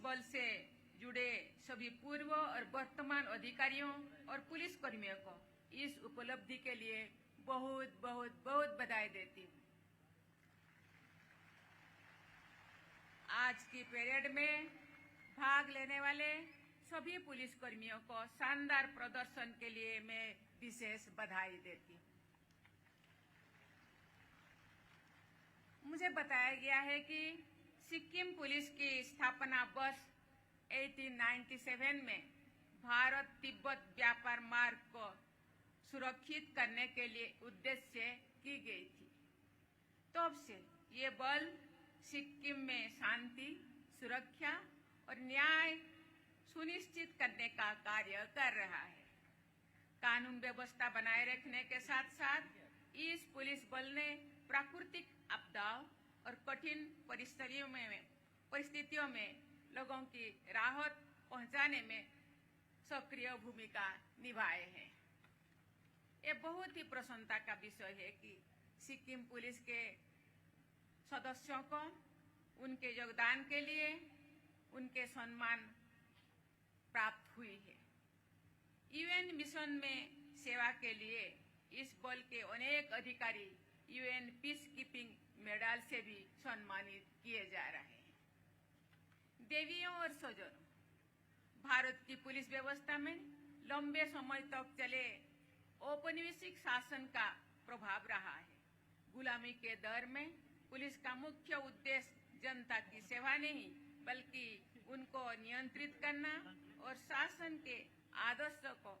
बल से जुड़े सभी पूर्व और वर्तमान अधिकारियों और पुलिस कर्मियों को इस उपलब्धि के लिए बहुत बहुत बहुत बधाई देती हूँ। आज की परेड में भाग लेने वाले सभी पुलिस कर्मियों को शानदार प्रदर्शन के लिए मैं विशेष बधाई देती हूँ। मुझे बताया गया है कि सिक्किम पुलिस की स्थापना वर्ष 1897 में भारत तिब्बत व्यापार मार्ग को सुरक्षित करने के लिए उद्देश्य से की गई थी। तब से ये बल सिक्किम में शांति, सुरक्षा और न्याय सुनिश्चित करने का कार्य कर रहा है। कानून व्यवस्था बनाए रखने के साथ साथ इस पुलिस बल ने प्राकृतिक आपदाओं और कठिन परिस्थितियों में लोगों की राहत पहुंचाने में सक्रिय भूमिका निभाए हैं। ये बहुत ही प्रसन्नता का विषय है कि सिक्किम पुलिस के सदस्यों को उनके योगदान के लिए उनके सम्मान प्राप्त हुई है। यूएन मिशन में सेवा के लिए इस बल के अनेक अधिकारी यूएन पीस कीपिंग मेडल से भी सम्मानित किए जा रहे हैं। देवियों और स्वजनों, भारत की पुलिस व्यवस्था में लंबे समय तक चले औपनिवेशिक शासन का प्रभाव रहा है। गुलामी के दौर में पुलिस का मुख्य उद्देश्य जनता की सेवा नहीं बल्कि उनको नियंत्रित करना और शासन के आदर्शों को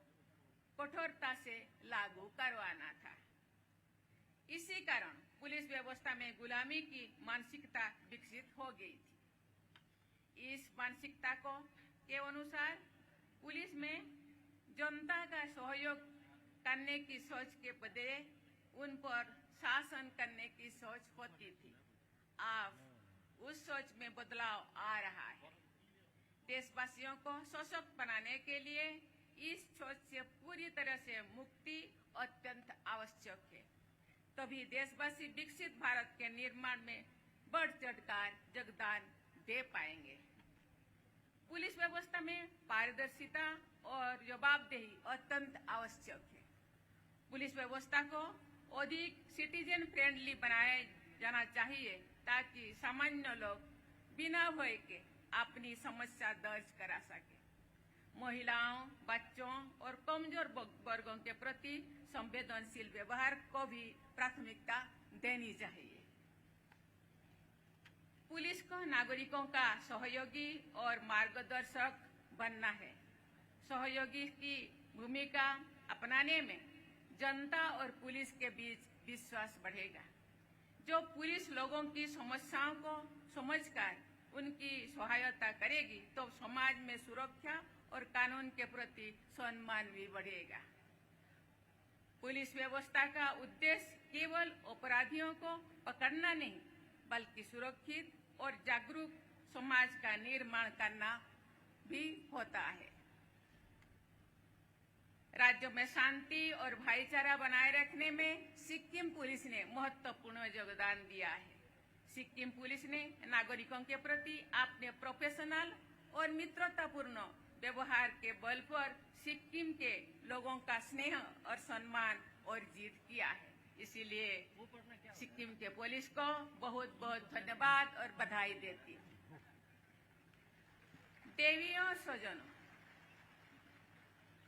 कठोरता से लागू करवाना था। इसी कारण पुलिस व्यवस्था में गुलामी की मानसिकता विकसित हो गई थी। इस मानसिकता के अनुसार पुलिस में जनता का सहयोग करने की सोच के बदले उन पर शासन करने की सोच होती थी। अब उस सोच में बदलाव आ रहा है। देशवासियों को सशक्त बनाने के लिए इस सोच से पूरी तरह से मुक्ति अत्यंत आवश्यक है। तभी देशवासी विकसित भारत के निर्माण में बढ़ चढ़कर योगदान दे पाएंगे। पुलिस व्यवस्था में पारदर्शिता और जवाबदेही अत्यंत आवश्यक है। पुलिस व्यवस्था को अधिक सिटीजन फ्रेंडली बनाया जाना चाहिए ताकि सामान्य लोग बिना भय के अपनी समस्या दर्ज करा सके। महिलाओं, बच्चों और कमजोर वर्गों के प्रति संवेदनशील व्यवहार को भी प्राथमिकता देनी चाहिए। पुलिस को नागरिकों का सहयोगी और मार्गदर्शक बनना है। सहयोगी की भूमिका अपनाने में जनता और पुलिस के बीच विश्वास बढ़ेगा। जो पुलिस लोगों की समस्याओं को समझकर उनकी सहायता करेगी तो समाज में सुरक्षा और कानून के प्रति सम्मान भी बढ़ेगा। पुलिस व्यवस्था का उद्देश्य केवल अपराधियों को पकड़ना नहीं बल्कि सुरक्षित और जागरूक समाज का निर्माण करना भी होता है। राज्यों में शांति और भाईचारा बनाए रखने में सिक्किम पुलिस ने महत्वपूर्ण योगदान दिया है। सिक्किम पुलिस ने नागरिकों के प्रति अपने प्रोफेशनल और मित्रतापूर्ण व्यवहार के बल पर सिक्किम के लोगों का स्नेह और सम्मान अर्जित किया है। इसीलिए सिक्किम के पुलिस को बहुत बहुत धन्यवाद और बधाई देती हूँ। देवियों और स्वजनों,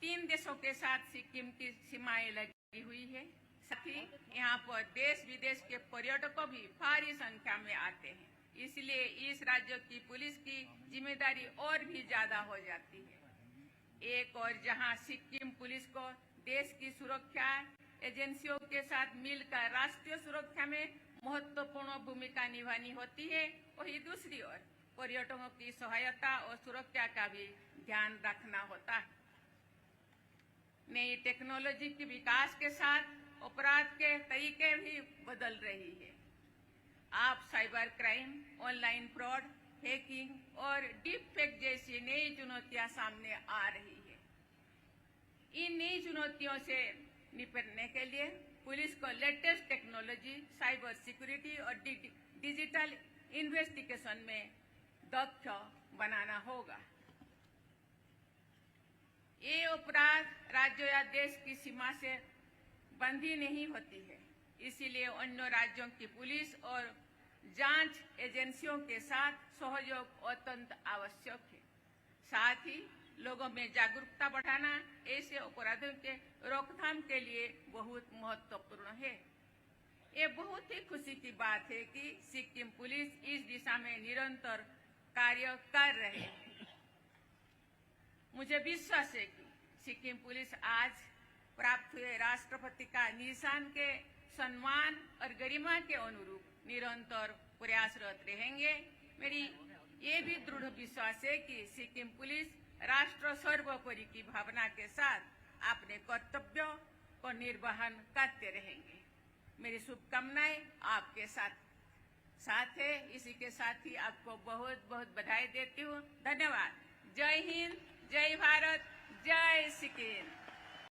3 देशों के साथ सिक्किम की सीमाएं लगी हुई है। साथ ही यहाँ पर देश विदेश के पर्यटकों भी भारी संख्या में आते हैं। इसलिए इस राज्य की पुलिस की जिम्मेदारी और भी ज्यादा हो जाती है। एक और जहाँ सिक्किम पुलिस को देश की सुरक्षा एजेंसियों के साथ मिलकर राष्ट्रीय सुरक्षा में महत्वपूर्ण भूमिका निभानी होती है, वही दूसरी ओर पर्यटकों की सहायता और सुरक्षा का भी ध्यान रखना होता है। नई टेक्नोलॉजी के विकास के साथ अपराध के तरीके भी बदल रही है। आप cyber crime, online fraud, hacking और डीप फेक जैसी नई चुनौतियां सामने आ रही है। इन नई चुनौतियों से निपटने के लिए पुलिस को लेटेस्ट टेक्नोलॉजी, साइबर सिक्योरिटी और डिजिटल इन्वेस्टिगेशन में दक्ष बनाना होगा। ये अपराध राज्यों या देश की सीमा से बंधी नहीं होती है, इसीलिए अन्य राज्यों की पुलिस और जांच एजेंसियों के साथ सहयोग अत्यंत आवश्यक है। साथ ही लोगों में जागरूकता बढ़ाना ऐसे अपराधों के रोकथाम के लिए बहुत महत्वपूर्ण है। ये बहुत ही खुशी की बात है कि सिक्किम पुलिस इस दिशा में निरंतर कार्य कर रहे हैं। मुझे विश्वास है कि सिक्किम पुलिस आज प्राप्त हुए राष्ट्रपति का निशान के सम्मान और गरिमा के अनुरूप निरंतर प्रयासरत रहेंगे। मेरी ये भी दृढ़ विश्वास है कि सिक्किम पुलिस राष्ट्र सर्वोपरि की भावना के साथ अपने कर्तव्यों को निर्वहन करते रहेंगे। मेरी शुभकामनाएं आपके साथ है। इसी के साथ ही आपको बहुत बहुत बधाई देती हूँ। धन्यवाद। जय हिंद, जय भारत, जय सिक्किम।